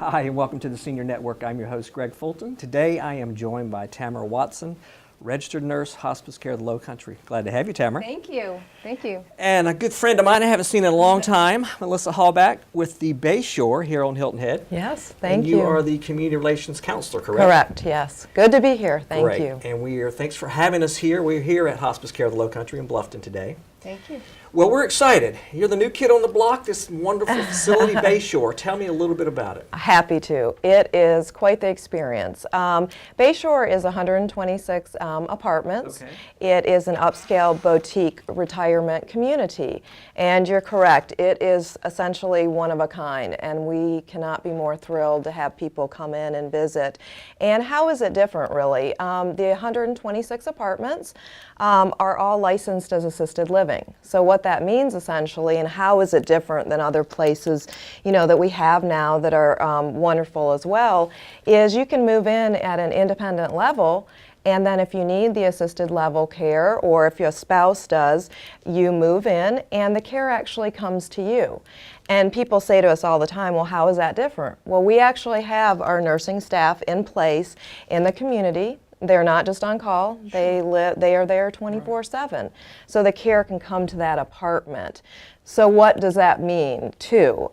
Hi, and welcome to the Senior Network. I'm your host, Greg Fulton. Today, I am joined by Tamara Watson, registered nurse, hospice care of the Lowcountry. Glad to have you, Tamara. Thank you. Thank you. And a good friend of mine I haven't seen in a long time, Melissa Hallback with the Bayshore here on Hilton Head. Yes, thank and you. you are the community relations counselor, correct? Correct, yes. Good to be here. Thank Great. you. And thanks for having us here. We're here at Hospice Care of the Lowcountry in Bluffton today. Thank you. Well, we're excited. You're the new kid on the block, this wonderful facility, Bayshore. Tell me a little bit about it. Happy to. It is quite the experience. Bayshore is 126 apartments. Okay. It is an upscale boutique retirement community. And you're correct, it is essentially one of a kind, and we cannot be more thrilled to have people come in and visit. And how is it different, really? The 126 apartments are all licensed as assisted living. So what that means essentially, and how is it different than other places, that we have now that are wonderful as well, is you can move in at an independent level, and then if you need the assisted level care, or if your spouse does, you move in and the care actually comes to you. And people say to us all the time, well, how is that different? Well, we actually have our nursing staff in place in the community. They're not just on call, they are there 24/7. So the care can come to that apartment. So what does that mean too?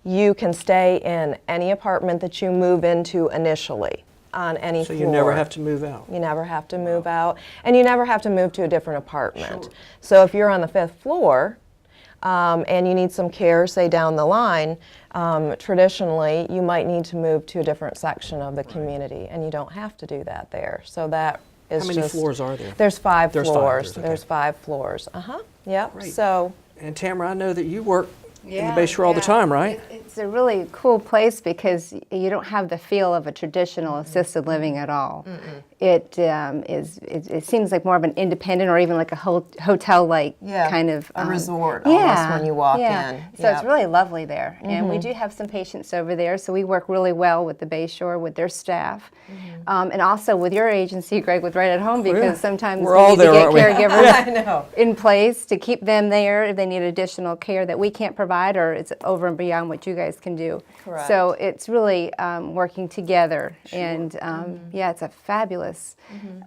You can stay in any apartment that you move into initially on any floor. So you never have to move out. You never have to move out, and you never have to move to a different apartment. Sure. So if you're on the 5th floor, and you need some care, say down the line, traditionally you might need to move to a different section of the community, and you don't have to do that there. So that is How many floors are there? There's 5 There's floors. 5, okay. There's 5 floors. Yep. Great. So. And Tamara, I know that you work in Yeah, the Bayshore all the yeah. time, right? It's a really cool place because you don't have the feel of a traditional assisted living at all. It seems like more of an independent or even like a hotel-like kind of a resort almost when you walk in. So it's really lovely there. And we do have some patients over there, so we work really well with the Bayshore, with their staff. And also with your agency, Greg, with Right at Home, because sometimes We're we all need there, to aren't get we? caregivers I know. in place to keep them there if they need additional care that we can't provide or it's over and beyond what you guys can do. Correct. So it's really working together. And yeah, it's a fabulous.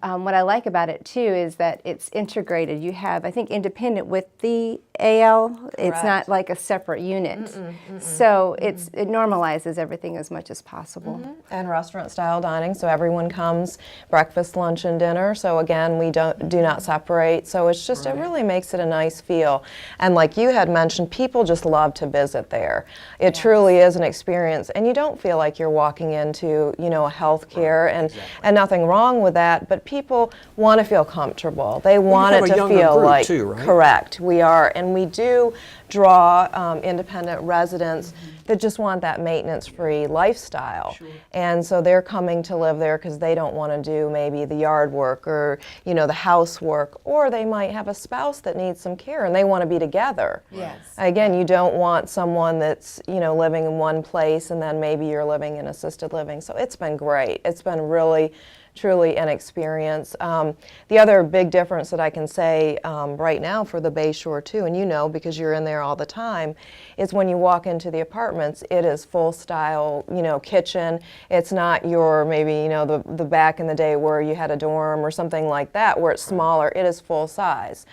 What I like about it too is that it's integrated. You have, I think, independent with the AL. It's not like a separate unit. So it normalizes everything as much as possible. And restaurant style dining, so everyone comes, breakfast, lunch, and dinner. So again, we do not separate. So it's just, it really makes it a nice feel. And like you had mentioned, people just love to visit there. It truly is an experience, and you don't feel like you're walking into, a healthcare, and nothing wrong with that, but people want to feel comfortable. They want it to feel like, too, right? Correct, we are, and we do draw independent residents that just want that maintenance-free lifestyle. And so they're coming to live there because they don't want to do maybe the yard work or, the housework, or they might have a spouse that needs some care and they want to be together. Yes. Again, you don't want someone that's, living in one place and then maybe you're living in assisted living. So it's been great. It's been really truly an experience. The other big difference that I can say right now for the Bayshore too, and because you're in there all the time, is when you walk into the apartments, it is full style, kitchen. It's not your maybe, the back in the day where you had a dorm or something like that where it's smaller. It is full size.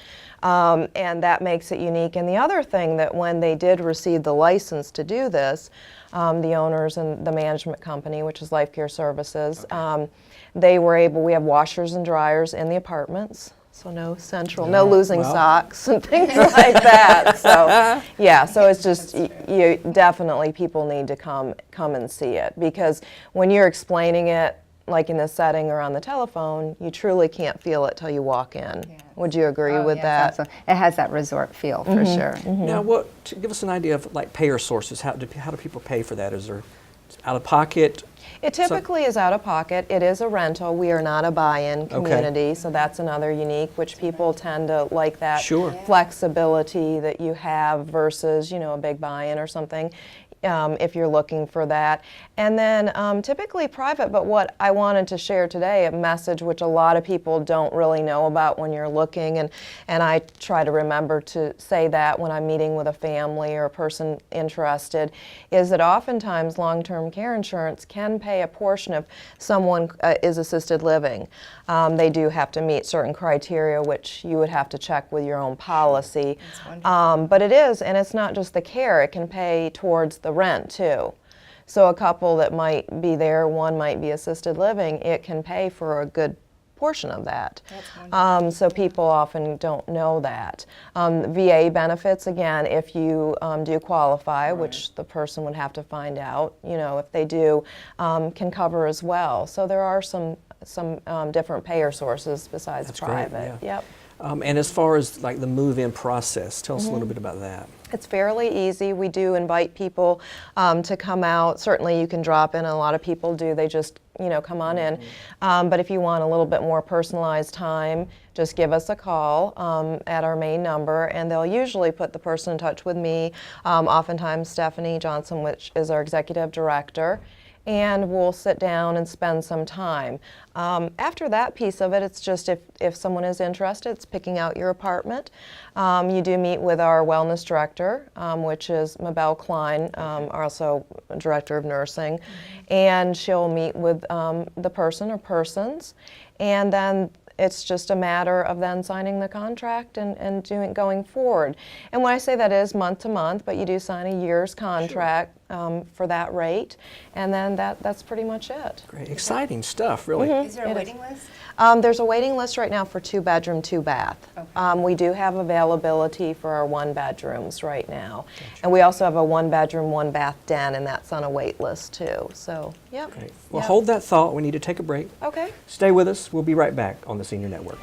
And that makes it unique. And the other thing that when they did receive the license to do this, the owners and the management company, which is Life Care Services, we have washers and dryers in the apartments, so no no losing socks and things like that. So yeah, so it's just, definitely people need to come and see it, because when you're explaining it, like in this setting or on the telephone, you truly can't feel it till you walk in. Yes. Would you agree with that? Absolutely. It has that resort feel for sure. Now, give us an idea of like payer sources. How do people pay for that? Is there out of pocket? It typically is out of pocket. It is a rental. We are not a buy-in community, so that's another unique, which people tend to like that Sure. flexibility that you have versus, a big buy-in or something. if you're looking for that. And then typically private, but what I wanted to share today, a message which a lot of people don't really know about when you're looking, and I try to remember to say that when I'm meeting with a family or a person interested, is that oftentimes long-term care insurance can pay a portion if someone is assisted living. They do have to meet certain criteria, which you would have to check with your own policy. But it is, and it's not just the care, it can pay towards the rent too. So a couple that might be there, one might be assisted living, it can pay for a good portion of that. So people often don't know that. VA benefits, again, if you do qualify, which the person would have to find out, you know, if they do, can cover as well. So there are some different payer sources besides That's private. great, yeah. Yep. And as far as like the move-in process, tell us a little bit about that. It's fairly easy. We do invite people to come out. Certainly you can drop in, and a lot of people do. They just, you know, come on in. But if you want a little bit more personalized time, just give us a call at our main number, and they'll usually put the person in touch with me, oftentimes Stephanie Johnson, which is our executive director, and we'll sit down and spend some time. After that piece of it, it's just if someone is interested, it's picking out your apartment. You do meet with our wellness director, which is Mabel Klein, also director of nursing, and she'll meet with the person or persons, and then it's just a matter of then signing the contract and going forward. And when I say that is month to month, but you do sign a year's contract for that rate, and then that's pretty much it. Great, exciting stuff, really. Is there a waiting list? There's a waiting list right now for 2-bedroom, 2-bath. Okay. We do have availability for our 1-bedrooms right now. Gotcha. And we also have a 1-bedroom, 1-bath den, and that's on a wait list too. So, yep. Great. Well, hold that thought. We need to take a break. Okay. Stay with us. We'll be right back on the Senior Network.